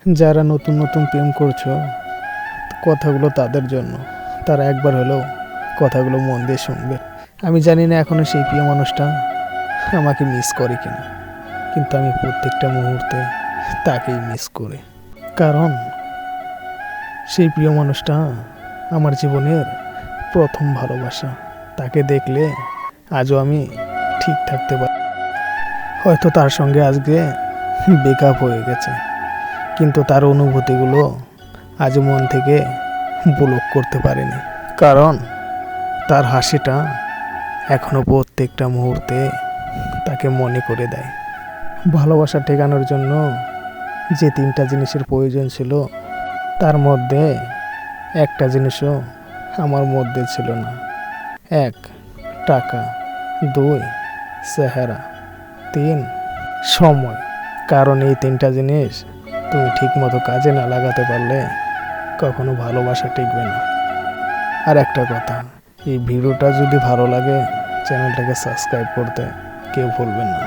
যারা নতুন নতুন প্রেম করছো, কথাগুলো তাদের জন্য। তারা একবার হলেও কথাগুলো মন দিয়ে শুনবে। আমি জানি না এখনও সেই প্রিয় মানুষটা আমাকে মিস করে কিনা, কিন্তু আমি প্রত্যেকটা মুহূর্তে তাকেই মিস করি। কারণ সেই প্রিয় মানুষটা আমার জীবনের প্রথম ভালোবাসা। তাকে দেখলে আজও আমি ঠিক থাকতে পারি। হয়তো তার সঙ্গে আজকে ব্রেকআপ হয়ে গেছে, কিন্তু তার অনুভূতিগুলো আজ মন থেকে ব্লক করতে পারিনি। কারণ তার হাসিটা এখনও প্রত্যেকটা মুহূর্তে তাকে মনে করে দেয়। ভালোবাসা ঠেকানোর জন্য যে 3টা জিনিসের প্রয়োজন ছিল, তার মধ্যে একটা জিনিসও আমার মধ্যে ছিল না। 1 টাকা, 2 চেহারা, 3 সময়। কারণ এই 3টা জিনিস তুমি ঠিক মতো কাজে না লাগাতে পারলে কখনো ভালোবাসা টিকবে না। আর একটা কথা, এই ভিডিওটা যদি ভালো লাগে চ্যানেলটাকে সাবস্ক্রাইব করতে কেউ ভুলবেন না।